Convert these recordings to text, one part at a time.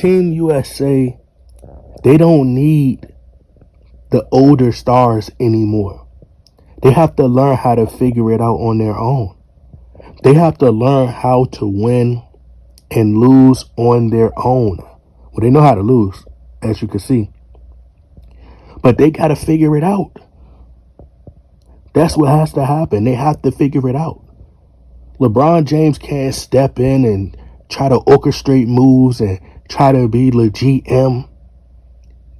Team USA, they don't need the older stars anymore. They have to learn how to figure it out on their own. They have to learn how to win and lose on their own. Well, they know how to lose, as you can see. But they got to figure it out. That's what has to happen. They have to figure it out. LeBron James can't step in and try to orchestrate moves and try to be the GM.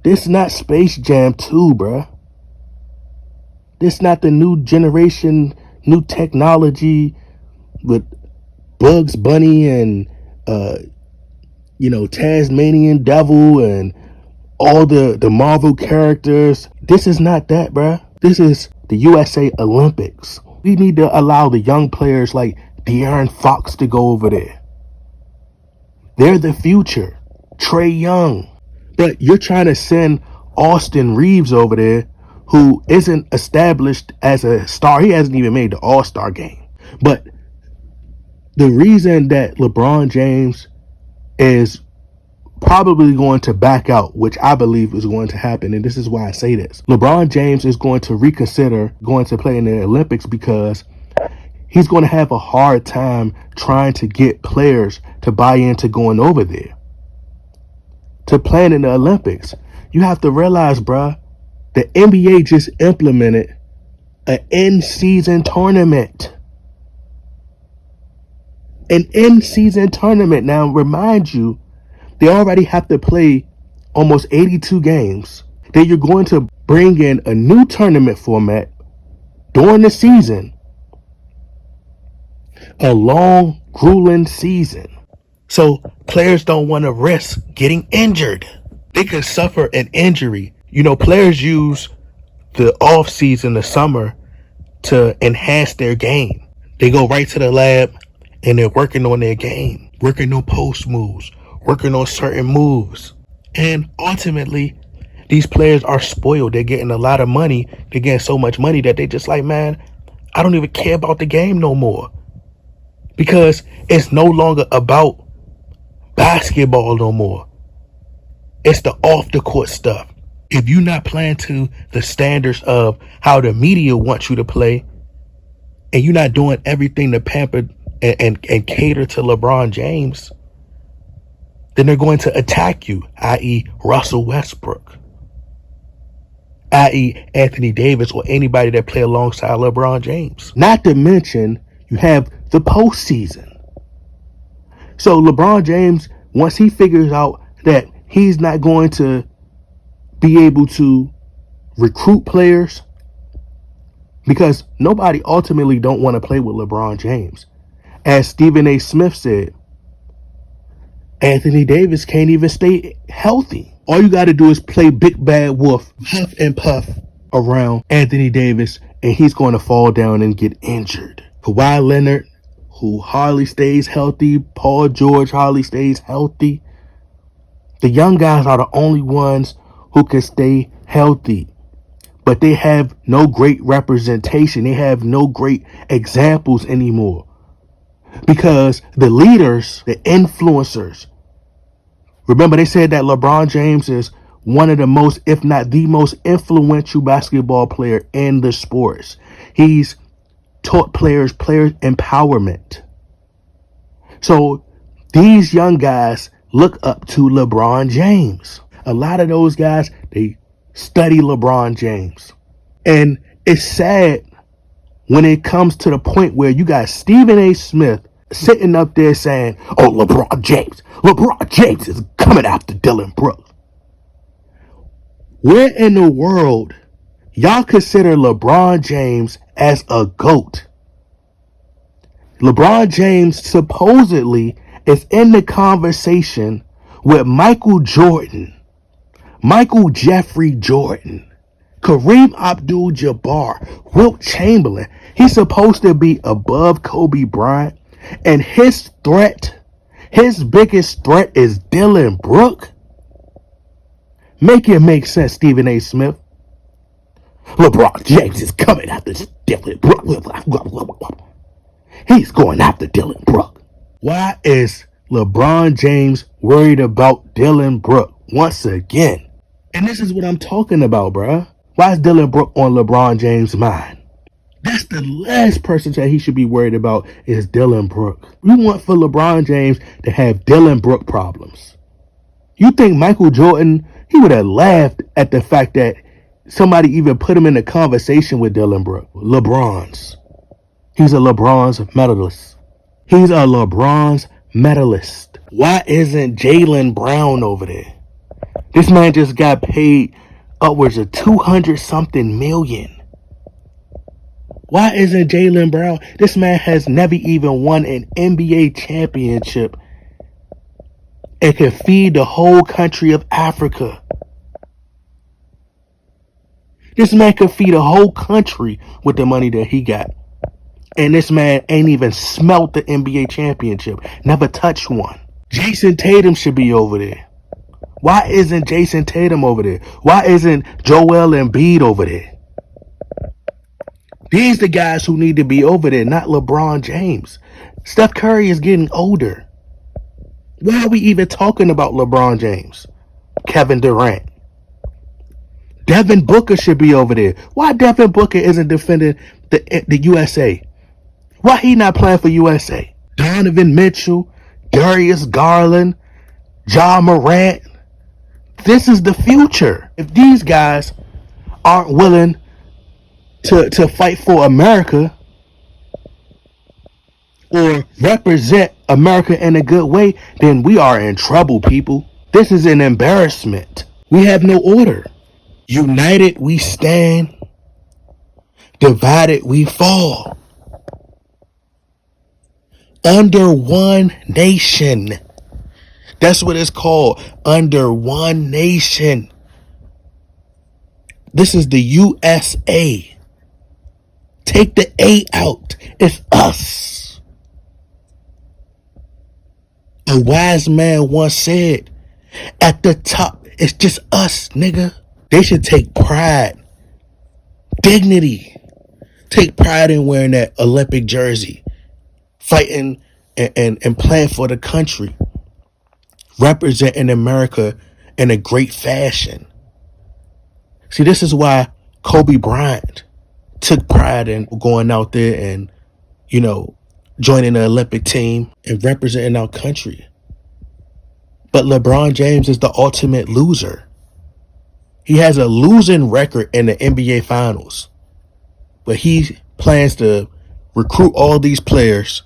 This is not Space Jam 2, bruh. This is not the new generation, new technology with Bugs Bunny and, Tasmanian Devil and all the Marvel characters. This is not that, bruh. This is the USA Olympics. We need to allow the young players like De'Aaron Fox to go over there. They're the future. Trae Young. But you're trying to send Austin Reeves over there, who isn't established as a star. He hasn't even made the All-Star game. But the reason that LeBron James is probably going to back out, which I believe is going to happen, and this is why I say this. LeBron James is going to reconsider going to play in the Olympics because he's going to have a hard time trying to get players to buy into going over there to play in the Olympics. You have to realize, bruh, the NBA just implemented an in-season tournament. An in-season tournament. Now, remind you, they already have to play almost 82 games. Then you're going to bring in a new tournament format during the season. A long, grueling season. So players don't want to risk getting injured. They could suffer an injury. Players use the off season, the summer, to enhance their game. They go right to the lab and they're working on their game, working on post moves, working on certain moves. And ultimately, these players are spoiled. They're getting a lot of money. They're getting so much money that they just like, man, I don't even care about the game no more. Because it's no longer about basketball no more. It's the off the court stuff. If you're not playing to the standards of how the media wants you to play, and you're not doing everything to pamper and cater to LeBron James, then they're going to attack you, i.e. Russell Westbrook, i.e. Anthony Davis, or anybody that play alongside LeBron James. Not to mention, you have the postseason. So LeBron James, once he figures out that he's not going to be able to recruit players, because nobody ultimately don't want to play with LeBron James. As Stephen A. Smith said, Anthony Davis can't even stay healthy. All you got to do is play big bad wolf, huff and puff around Anthony Davis, and he's going to fall down and get injured. Kawhi Leonard, who hardly stays healthy. Paul George hardly stays healthy. The young guys are the only ones who can stay healthy. But they have no great representation. They have no great examples anymore. Because the leaders, the influencers, remember they said that LeBron James is one of the most, if not the most influential basketball player in the sports. He's taught players empowerment. So these young guys look up to LeBron James. A lot of those guys, they study LeBron James. And it's sad when it comes to the point where you got Stephen A. Smith sitting up there saying, oh, LeBron James is coming after Dylan Brooks. Where in the world y'all consider LeBron James as a GOAT? LeBron James supposedly is in the conversation with Michael Jordan, Michael Jeffrey Jordan, Kareem Abdul-Jabbar, Wilt Chamberlain. He's supposed to be above Kobe Bryant, and his biggest threat is Dylan Brooks. Make it make sense, Stephen A. Smith. LeBron James is coming after Dylan Brooks. He's going after Dylan Brooks. Why is LeBron James worried about Dylan Brooks once again. And this is what I'm talking about, bruh. Why is Dylan Brooks on LeBron James' mind? That's the last person that he should be worried about is Dylan Brooks. We want for LeBron James to have Dylan Brooks problems. You think Michael Jordan, he would have laughed at the fact that somebody even put him in a conversation with Dylan Brooks. Lebronze. He's a Lebronze medalist. He's a Lebronze medalist. Why isn't Jaylen Brown over there? This man just got paid upwards of 200 something million. Why isn't Jaylen Brown? This man has never even won an NBA championship and can feed the whole country of Africa. This man could feed a whole country with the money that he got. And this man ain't even smelt the NBA championship. Never touched one. Jason Tatum should be over there. Why isn't Jason Tatum over there? Why isn't Joel Embiid over there? These the guys who need to be over there, not LeBron James. Steph Curry is getting older. Why are we even talking about LeBron James? Kevin Durant. Devin Booker should be over there. Why Devin Booker isn't defending the USA? Why he not playing for USA? Donovan Mitchell, Darius Garland, Ja Morant. This is the future. If these guys aren't willing to fight for America or represent America in a good way, then we are in trouble, people. This is an embarrassment. We have no order. United we stand, divided we fall. Under one nation. That's what it's called. Under one nation. This is the USA. Take the A out. It's us. A wise man once said, at the top, it's just us, nigga. They should take pride, dignity, take pride in wearing that Olympic jersey, fighting and playing for the country, representing America in a great fashion. See, this is why Kobe Bryant took pride in going out there and, joining the Olympic team and representing our country. But LeBron James is the ultimate loser. He has a losing record in the NBA Finals. But he plans to recruit all these players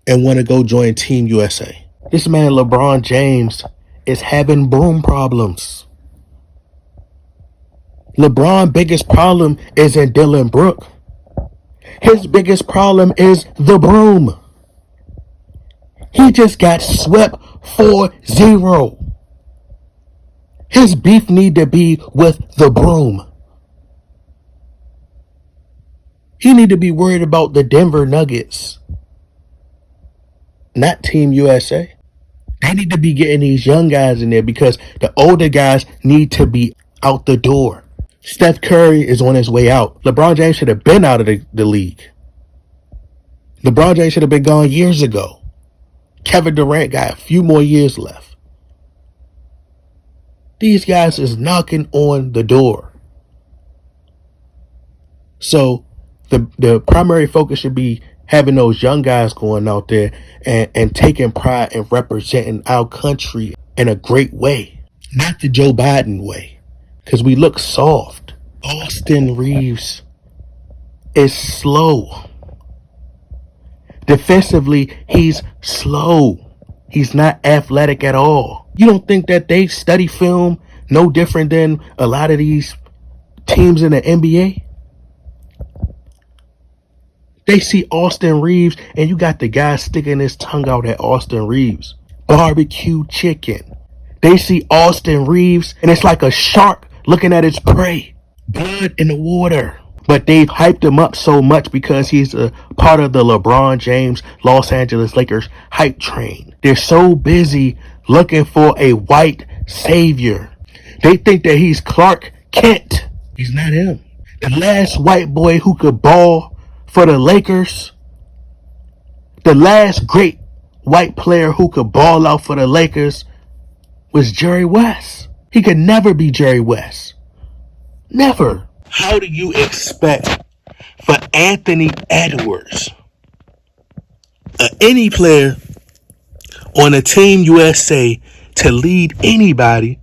and want to go join Team USA. This man, LeBron James, is having broom problems. LeBron's biggest problem isn't Dylan Brooks. His biggest problem is the broom. He just got swept 4-0. His beef need to be with the broom. He need to be worried about the Denver Nuggets, not Team USA. They need to be getting these young guys in there because the older guys need to be out the door. Steph Curry is on his way out. LeBron James should have been out of the league. LeBron James should have been gone years ago. Kevin Durant got a few more years left. These guys is knocking on the door. So the primary focus should be having those young guys going out there and taking pride in representing our country in a great way. Not the Joe Biden way. Because we look soft. Austin Reeves is slow. Defensively, he's slow. He's not athletic at all. You don't think that they study film no different than a lot of these teams in the NBA? They see Austin Reeves, and you got the guy sticking his tongue out at Austin Reeves. Barbecue chicken. They see Austin Reeves, and it's like a shark looking at its prey. Blood in the water. But they've hyped him up so much because he's a part of the LeBron James Los Angeles Lakers hype train. They're so busy looking for a white savior. They think that he's Clark Kent. He's not him. The last white boy who could ball for the Lakers, the last great white player who could ball out for the Lakers was Jerry West. He could never be Jerry West. Never. How do you expect for Anthony Edwards, any player on a Team USA, to lead anybody,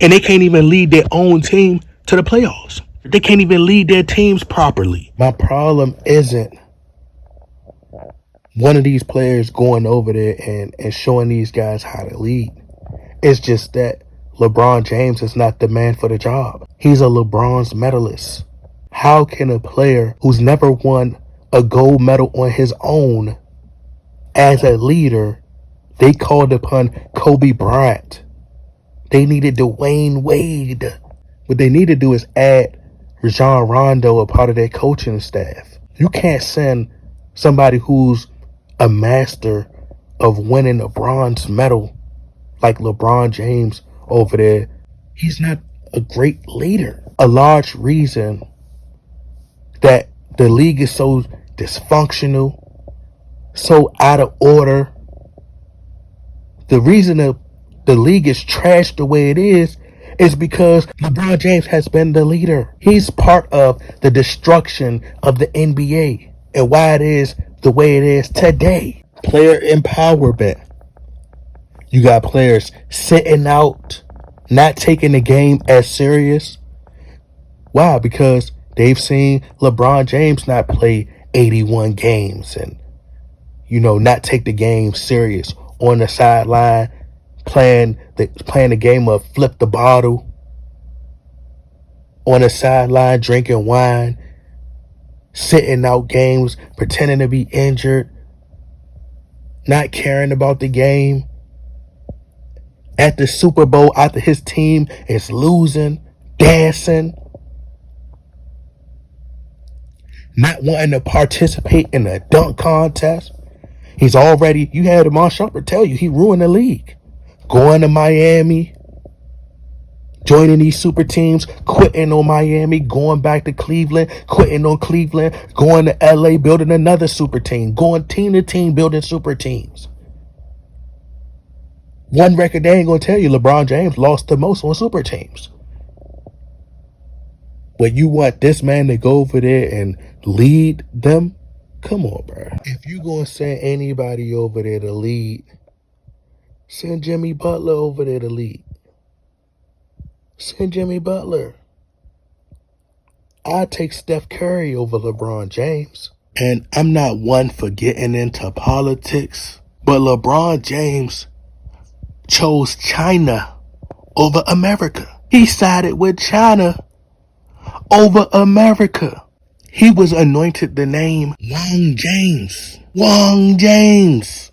and they can't even lead their own team to the playoffs? They can't even lead their teams properly. My problem isn't one of these players going over there and showing these guys how to lead. It's just that LeBron James is not the man for the job. He's a Lebronze medalist. How can a player who's never won a gold medal on his own as a leader, they called upon Kobe Bryant. They needed Dwayne Wade. What they need to do is add Rajon Rondo, a part of their coaching staff. You can't send somebody who's a master of winning a bronze medal like LeBron James over there. He's not a great leader. A large reason that the league is so dysfunctional, so out of order, the reason the league is trashed the way it is because LeBron James has been the leader. He's part of the destruction of the NBA and why it is the way it is today. Player empowerment. You got players sitting out, not taking the game as serious. Why? Because they've seen LeBron James not play 81 games and, not take the game serious on the sideline, playing the game of flip the bottle, on the sideline drinking wine, sitting out games, pretending to be injured, not caring about the game. At the Super Bowl, after his team is losing, dancing, not wanting to participate in the dunk contest. You had Amon Shumpert tell you he ruined the league. Going to Miami, joining these super teams, quitting on Miami, going back to Cleveland, quitting on Cleveland, going to LA, building another super team, going team to team, building super teams. One record they ain't going to tell you LeBron James lost the most on super teams. But you want this man to go over there and lead them? Come on, bro. If you going to send anybody over there to lead, send Jimmy Butler over there to lead. Send Jimmy Butler. I'd take Steph Curry over LeBron James. And I'm not one for getting into politics, but LeBron James chose China over America. He sided with China over America. He was anointed the name Wang James. Wang James.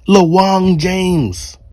LeWang James.